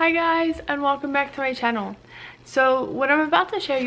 Hi guys, and welcome back to my channel. So what I'm about to share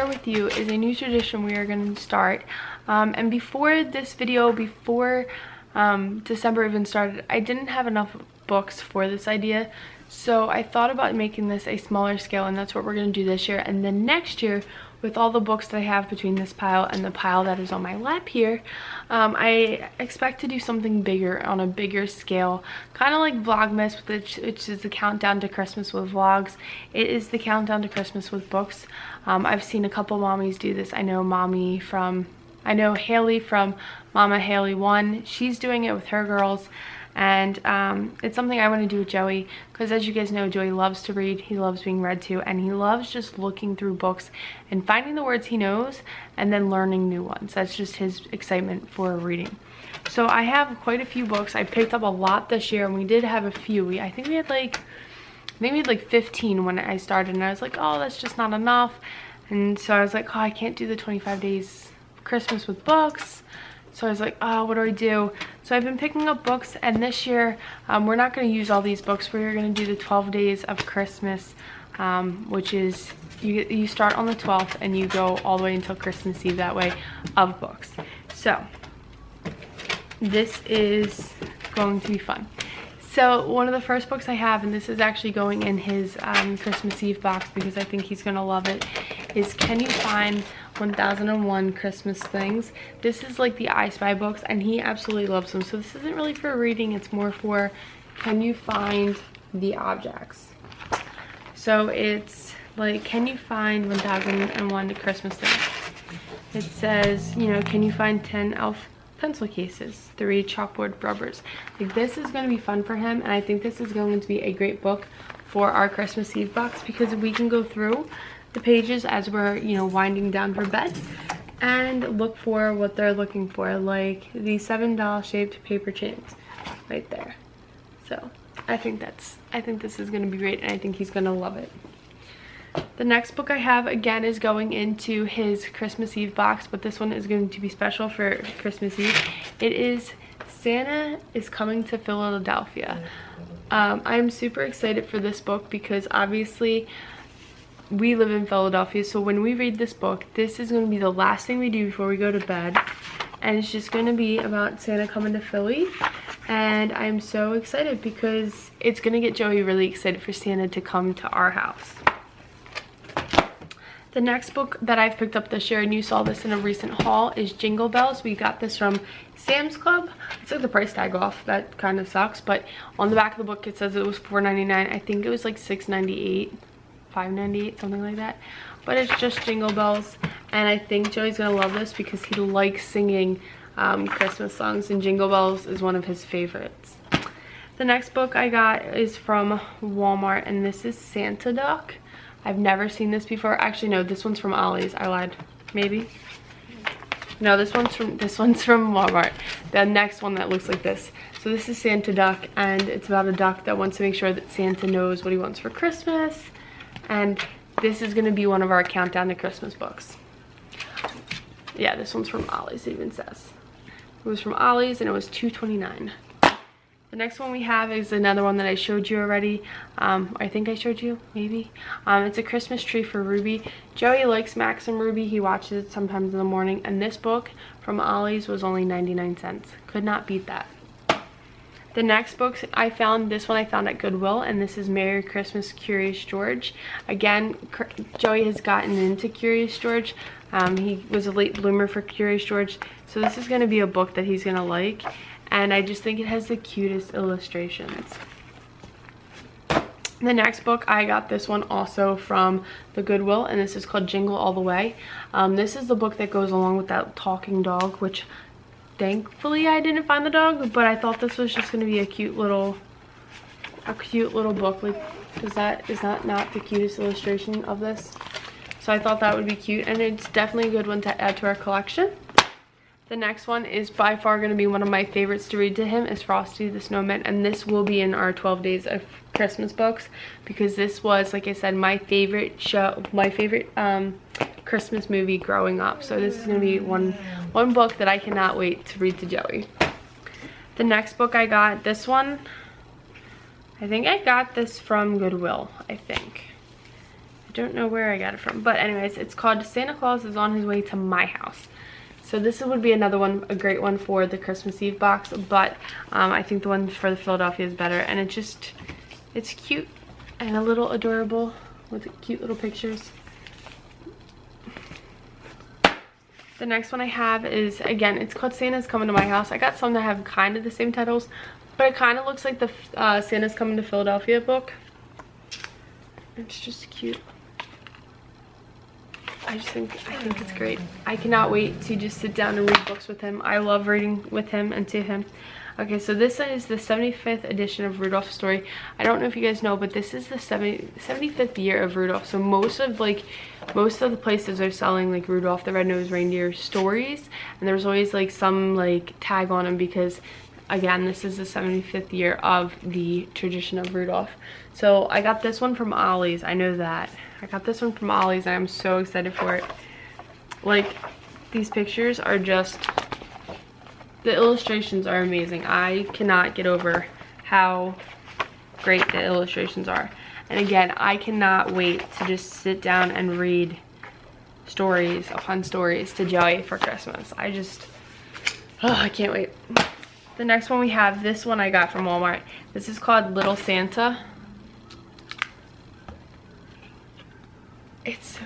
with you is a new tradition we are going to start. And before this video, before December even started, I didn't have enough books for this idea. So I thought about making this a smaller scale, and that's what we're going to do this year. And then next year, with all the books that I have between this pile and the pile that is on my lap here, I expect to do something bigger, on a bigger scale, kind of like Vlogmas, which is the countdown to Christmas with vlogs. It is the countdown to Christmas with books. I've seen a couple mommies do this. I know Haley from Mama Haley 1. She's doing it with her girls. And it's something I want to do with Joey, because as you guys know, Joey loves to read, he loves being read to, and he loves just looking through books and finding the words he knows and then learning new ones. That's just his excitement for reading. So I have quite a few books. I picked up a lot this year, and we did have a few. I think we had like 15 when I started, and I was like, oh, that's just not enough. And so I was like, oh, I can't do the 25 days of Christmas with books. So I was like, oh, what do I do? So I've been picking up books, and this year we're not going to use all these books. We're going to do the 12 days of Christmas, which is you start on the 12th and you go all the way until Christmas Eve that way of books. So this is going to be fun. So one of the first books I have, and this is actually going in his Christmas Eve box because I think he's going to love it, is Can You Find 1001 Christmas Things. This is like the I Spy books, and he absolutely loves them. So this isn't really for reading, it's more for can you find the objects. So it's like, can you find 1001 Christmas things. It says, you know, can you find 10 elf pencil cases, 3 chalkboard rubbers. Like, this is going to be fun for him, and I think this is going to be a great book for our Christmas Eve box, because we can go through the pages as we're, you know, winding down for bed and look for what they're looking for, like the 7 doll shaped paper chains right there. So I think this is going to be great, and I think he's going to love it. The next book I have, again, is going into his Christmas Eve box, but this one is going to be special for Christmas Eve. It is Santa is Coming to Philadelphia. I'm super excited for this book because obviously we live in Philadelphia, so when we read this book, this is going to be the last thing we do before we go to bed, and it's just going to be about Santa coming to Philly. And I'm so excited because it's going to get Joey really excited for Santa to come to our house. The next book that I've picked up this year, and you saw this in a recent haul, is Jingle Bells. We got this from Sam's Club. I took the price tag off. That kind of sucks, but on the back of the book it says it was $4.99. I think it was like $6.98, $5.98, something like that. But it's just Jingle Bells, and I think Joey's gonna love this because he likes singing Christmas songs, and Jingle Bells is one of his favorites. The next book I got is from Walmart, and this is Santa Duck. I've never seen this before. Actually, no, this one's from Ollie's. I lied. Maybe. No, this one's from Walmart. The next one that looks like this. So this is Santa Duck, and it's about a duck that wants to make sure that Santa knows what he wants for Christmas. And this is going to be one of our countdown to Christmas books. Yeah, this one's from Ollie's, it even says. It was from Ollie's, and it was $2.29. The next one we have is another one that I showed you already. I think I showed you, maybe. It's A Christmas Tree for Ruby. Joey likes Max and Ruby. He watches it sometimes in the morning. And this book from Ollie's was only 99 cents. Could not beat that. The next book I found, this one I found at Goodwill, and this is Merry Christmas, Curious George. Again, Joey has gotten into Curious George. He was a late bloomer for Curious George. So this is going to be a book that he's going to like. And I just think it has the cutest illustrations. The next book, I got this one also from the Goodwill, and this is called Jingle All the Way. This is the book that goes along with that talking dog, which thankfully I didn't find the dog, but I thought this was just going to be a cute little book. Like, is that not the cutest illustration of this? So I thought that would be cute, and it's definitely a good one to add to our collection. The next one is by far going to be one of my favorites to read to him, is Frosty the Snowman, and this will be in our 12 Days of Christmas books, because this was, like I said, my favorite Christmas movie growing up. So this is going to be one book that I cannot wait to read to Joey. The next book I got, this one I think I got this from Goodwill, I think. I don't know where I got it from. But anyways, it's called Santa Claus is on His Way to My House. So this would be another one, a great one for the Christmas Eve box. But I think the one for the Philadelphia is better. And it's cute and a little adorable with cute little pictures. The next one I have is, again, it's called Santa's Coming to My House. I got some that have kind of the same titles, but it kind of looks like the Santa's Coming to Philadelphia book. It's just cute. I think it's great. I cannot wait to just sit down and read books with him. I love reading with him and to him. Okay, so this is the 75th edition of Rudolph's Story. I don't know if you guys know, but this is the 75th year of Rudolph. So most of the places are selling like Rudolph the Red-Nosed Reindeer stories, and there's always like some like tag on them because, again, this is the 75th year of the tradition of Rudolph. So I got this one from Ollie's. I know that. I got this one from Ollie's and I'm so excited for it. Like, these pictures are just, the illustrations are amazing. I cannot get over how great the illustrations are. And again, I cannot wait to just sit down and read stories upon stories to Joey for Christmas. I can't wait. The next one we have, this one I got from Walmart. This is called Little Santa. It's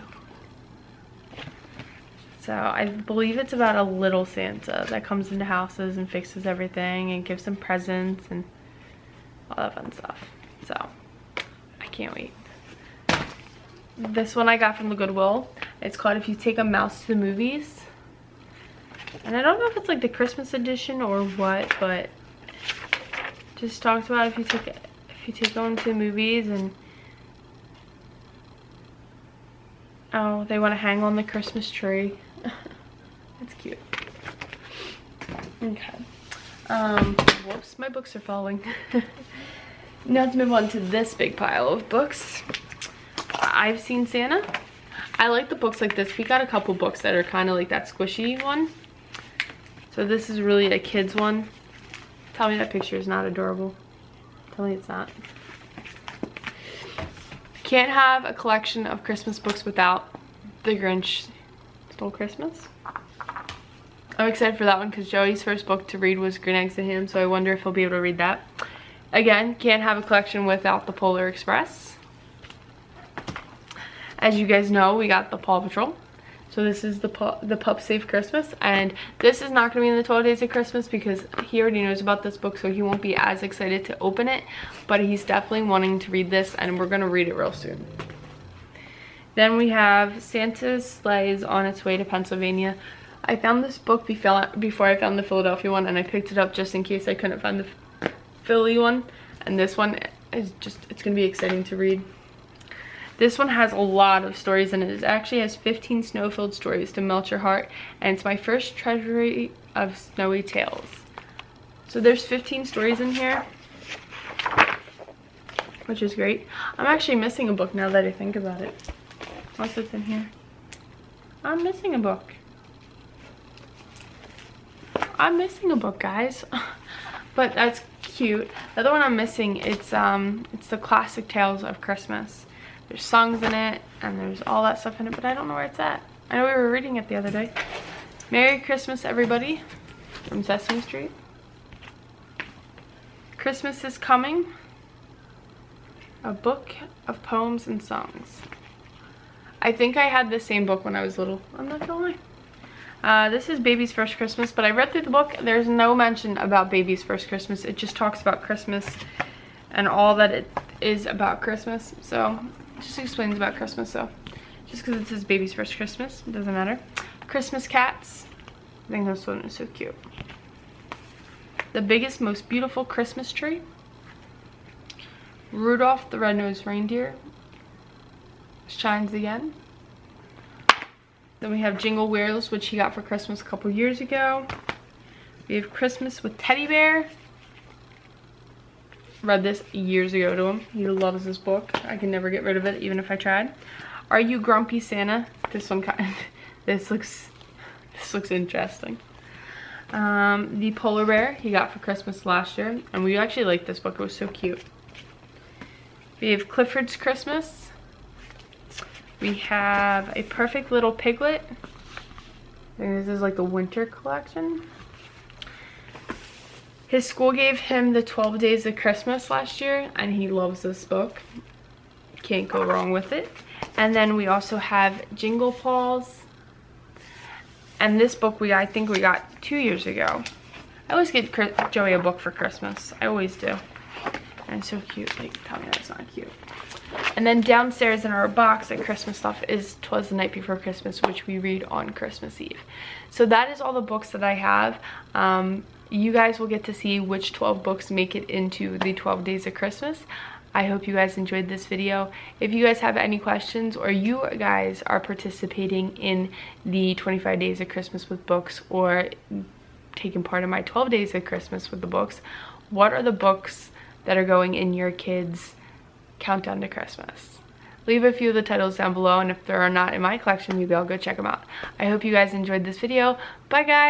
so I believe it's about a little Santa that comes into houses and fixes everything and gives them presents and all that fun stuff. So I can't wait. This one I got from the Goodwill. It's called If You Take a Mouse to the Movies. And I don't know if it's like the Christmas edition or what, but just talks about if you take one to the movies and oh, they want to hang on the Christmas tree. That's cute. Okay. Whoops, my books are falling. Now let's move on to this big pile of books. I've Seen Santa. I like the books like this. We got a couple books that are kind of like that squishy one. So this is really a kid's one. Tell me that picture is not adorable. Tell me it's not. Can't have a collection of Christmas books without The Grinch Stole Christmas. I'm excited for that one because Joey's first book to read was Green Eggs and Ham, so I wonder if he'll be able to read that. Again, can't have a collection without the Polar Express. As you guys know, we got the Paw Patrol. So this is the Pup Save Christmas, and this is not going to be in the 12 Days of Christmas because he already knows about this book, so he won't be as excited to open it, but he's definitely wanting to read this, and we're going to read it real soon. Then we have Santa's Sleigh is on its way to Pennsylvania. I found this book before I found the Philadelphia one, and I picked it up just in case I couldn't find the Philly one, and this one is just, it's going to be exciting to read. This one has a lot of stories in it. It actually has 15 snow-filled stories to melt your heart, and it's my first treasury of snowy tales. So there's 15 stories in here, which is great. I'm actually missing a book now that I think about it. What's it's in here? I'm missing a book. I'm missing a book, guys. But that's cute. The other one I'm missing, it's the Classic Tales of Christmas. There's songs in it, and there's all that stuff in it, but I don't know where it's at. I know we were reading it the other day. Merry Christmas, Everybody, from Sesame Street. Christmas is Coming, a book of poems and songs. I think I had the same book when I was little. I'm not gonna lie. This is Baby's First Christmas, but I read through the book. There's no mention about Baby's First Christmas. It just talks about Christmas and all that it is about Christmas. So it just explains about Christmas. So just because it says Baby's First Christmas, it doesn't matter. Christmas Cats. I think this one is so cute. The Biggest, Most Beautiful Christmas Tree. Rudolph the Red-Nosed Reindeer shines again. Then we have Jingle Wheels, which he got for Christmas a couple years ago. We have Christmas with Teddy Bear. Read this years ago to him. He loves this book. I can never get rid of it, even if I tried. Are You Grumpy Santa? This one this looks interesting. The Polar Bear he got for Christmas last year, and we actually liked this book. It was so cute. We have Clifford's Christmas. We have A Perfect Little Piglet. I think this is like the winter collection. His school gave him the 12 Days of Christmas last year, and he loves this book. Can't go wrong with it. And then we also have Jingle Paws. And this book I think we got 2 years ago. I always get Joey a book for Christmas. I always do. And it's so cute. Like, tell me that's not cute. And then downstairs in our box at Christmas stuff is 'Twas the Night Before Christmas, which we read on Christmas Eve. So that is all the books that I have. You guys will get to see which 12 books make it into the 12 Days of Christmas. I hope you guys enjoyed this video. If you guys have any questions, or you guys are participating in the 25 Days of Christmas with books, or taking part in my 12 Days of Christmas with the books, what are the books that are going in your kids' countdown to Christmas? Leave a few of the titles down below, and if there are not in my collection, maybe I'll go check them out. I hope you guys enjoyed this video. Bye guys!